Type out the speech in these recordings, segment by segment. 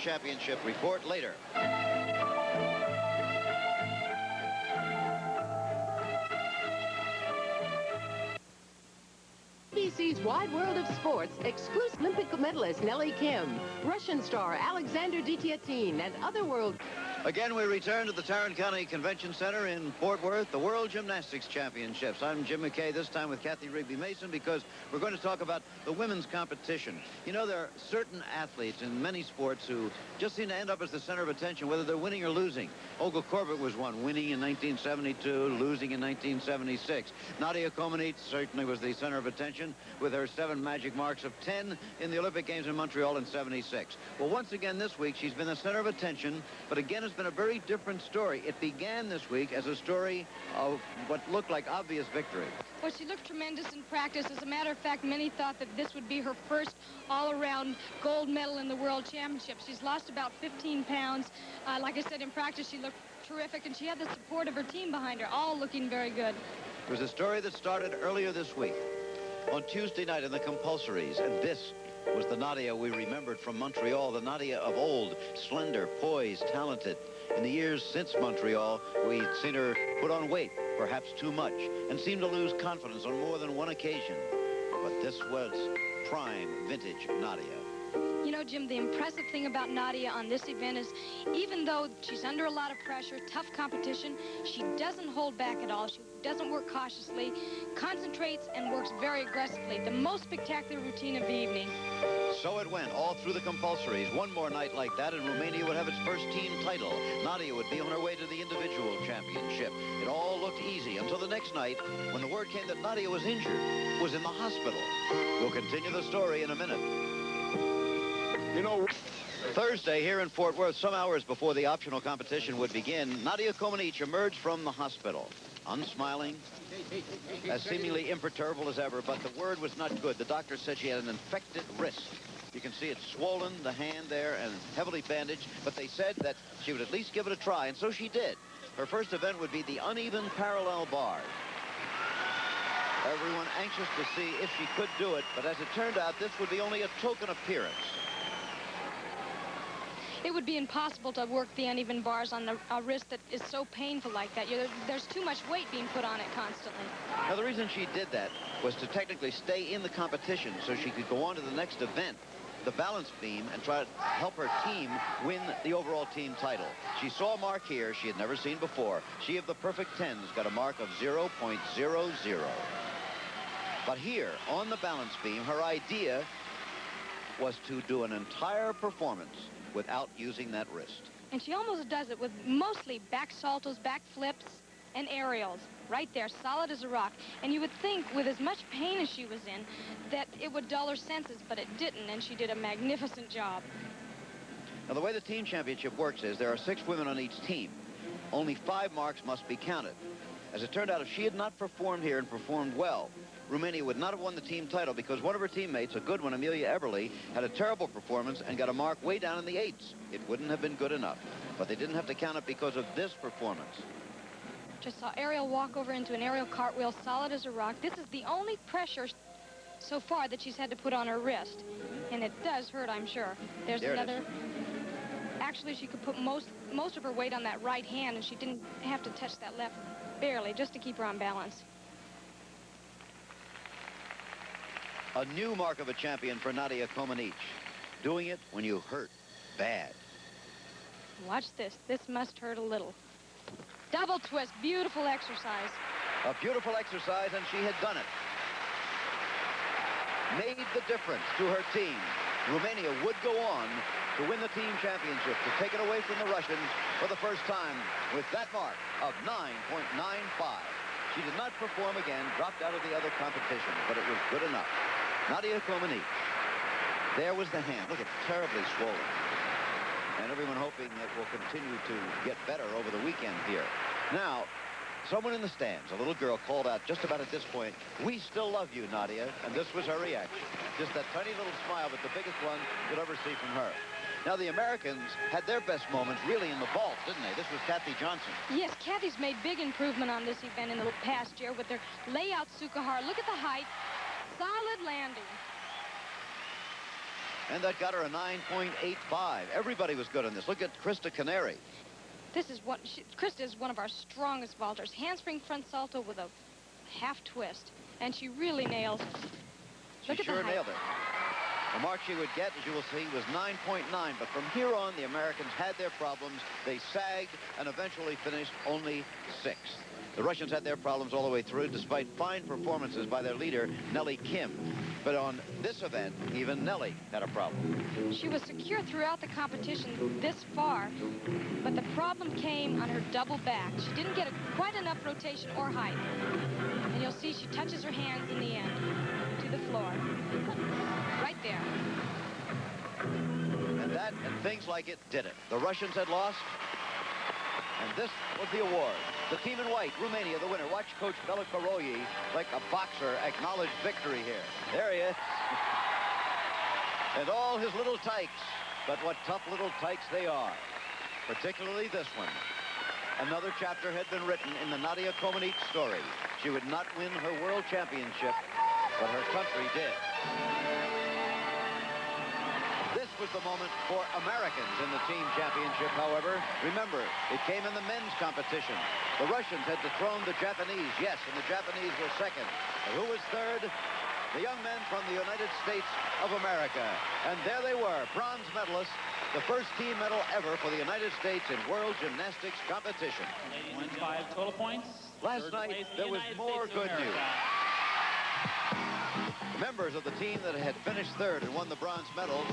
Championship report later. ABC's Wide World of Sports, exclusive Olympic medalist Nellie Kim, Russian star Alexander Ditiatin, and other world... Again, we return to the Tarrant County Convention Center in Fort Worth, the World Gymnastics Championships. I'm Jim McKay, this time with Kathy Rigby Mason, because we're going to talk about the women's competition. You know, there are certain athletes in many sports who just seem to end up as the center of attention, whether they're winning or losing. Olga Korbut was one, winning in 1972, losing in 1976. Nadia Comaneci certainly was the center of attention with her 7 magic marks of 10 in the Olympic Games in Montreal in 76. Well, once again this week, she's been the center of attention, but again, it's been a very different story. It began this week as a story of what looked like obvious victory. Well, she looked tremendous in practice. As a matter of fact, many thought that this would be her first all-around gold medal in the World Championships. She's lost about 15 pounds. Like I said, in practice, she looked terrific, and she had the support of her team behind her, all looking very good. It was a story that started earlier this week, on Tuesday night in the compulsories, and this was the Nadia we remembered from Montreal, the Nadia of old, slender, poised, talented. In the years since Montreal, we'd seen her put on weight, perhaps too much, and seemed to lose confidence on more than one occasion. But this was prime vintage Nadia. You know, Jim, the impressive thing about Nadia on this event is even though she's under a lot of pressure, tough competition, she doesn't hold back at all. She doesn't work cautiously, concentrates, and works very aggressively. The most spectacular routine of the evening. So it went all through the compulsories. One more night like that, and Romania would have its first team title. Nadia would be on her way to the individual championship. It all looked easy until the next night when the word came that Nadia was injured, was in the hospital. We'll continue the story in a minute. You know, Thursday here in Fort Worth, some hours before the optional competition would begin, Nadia Comaneci emerged from the hospital. Unsmiling, as seemingly imperturbable as ever, but the word was not good. The doctor said she had an infected wrist. You can see it's swollen, the hand there, and heavily bandaged, but they said that she would at least give it a try, and so she did. Her first event would be the uneven parallel bars. Everyone anxious to see if she could do it, but as it turned out, this would be only a token appearance. It would be impossible to work the uneven bars on a wrist that is so painful like that. There's too much weight being put on it constantly. Now, the reason she did that was to technically stay in the competition so she could go on to the next event, the balance beam, and try to help her team win the overall team title. She saw a mark here she had never seen before. She of the perfect tens got a mark of 0.00. But here, on the balance beam, her idea was to do an entire performance without using that wrist. And she almost does it with mostly back saltos, back flips, and aerials. Right there, solid as a rock. And you would think, with as much pain as she was in, that it would dull her senses, but it didn't, and she did a magnificent job. Now, the way the team championship works is there are 6 women on each team. Only 5 marks must be counted. As it turned out, if she had not performed here and performed well, Romania would not have won the team title because one of her teammates, a good one, Amelia Everly, had a terrible performance and got a mark way down in the 8s. It wouldn't have been good enough, but they didn't have to count it because of this performance. Just saw Ariel walk over into an aerial cartwheel, solid as a rock. This is the only pressure so far that she's had to put on her wrist, and it does hurt, I'm sure. There's another. Actually, she could put most of her weight on that right hand, and she didn't have to touch that left barely, just to keep her on balance. A new mark of a champion for Nadia Comaneci. Doing it when you hurt bad. Watch this. This must hurt a little. Double twist. Beautiful exercise. A beautiful exercise, and she had done it. Made the difference to her team. Romania would go on to win the team championship, to take it away from the Russians for the first time with that mark of 9.95. She did not perform again, dropped out of the other competition, but it was good enough. Nadia Comaneci. There was the hand. Look, it's terribly swollen. And everyone hoping it will continue to get better over the weekend here. Now, someone in the stands, a little girl, called out just about at this point, "We still love you, Nadia." And this was her reaction. Just that tiny little smile, but the biggest one you'll ever see from her. Now, the Americans had their best moments really in the vault, didn't they? This was Kathy Johnson. Yes, Kathy's made big improvement on this event in the past year with their layout Sukahara. Look at the height. Solid landing. And that got her a 9.85. Everybody was good on this. Look at Krista Canary. This is what Krista is one of our strongest vaulters. Handspring front salto with a half twist, and she really nails it. She sure nailed it. The mark she would get, as you will see, was 9.9. But from here on, the Americans had their problems. They sagged and eventually finished only 6th. The Russians had their problems all the way through, despite fine performances by their leader, Nellie Kim. But on this event, even Nellie had a problem. She was secure throughout the competition this far, but the problem came on her double back. She didn't get quite enough rotation or height. And you'll see she touches her hands in the end to the floor. Right there. And that and things like it did it. The Russians had lost, and this was the award. The team in white, Romania, the winner. Watch Coach Bela Koroyi, like a boxer, acknowledge victory here. There he is. And all his little tykes. But what tough little tykes they are. Particularly this one. Another chapter had been written in the Nadia Comaneci story. She would not win her world championship, but her country did. This was the moment for Americans in the team championship, however. Remember, it came in the men's competition. The Russians had dethroned the Japanese, yes, and the Japanese were second. But who was third? The young men from the United States of America. And there they were, bronze medalists, the first team medal ever for the United States in world gymnastics competition. 5 total points. Last night, there was more good news. Members of the team that had finished third and won the bronze medals,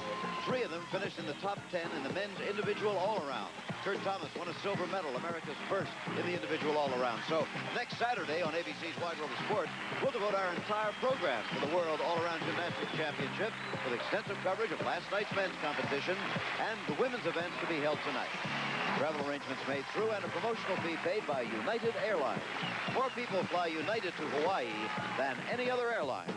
3 of them finished in the top 10 in the men's individual all-around. Kurt Thomas won a silver medal, America's first in the individual all-around. So next Saturday on ABC's Wide World of Sport, we'll devote our entire program to the World All-Around Gymnastics Championship with extensive coverage of last night's men's competition and the women's events to be held tonight. Travel arrangements made through and a promotional fee paid by United Airlines. More people fly United to Hawaii than any other airline.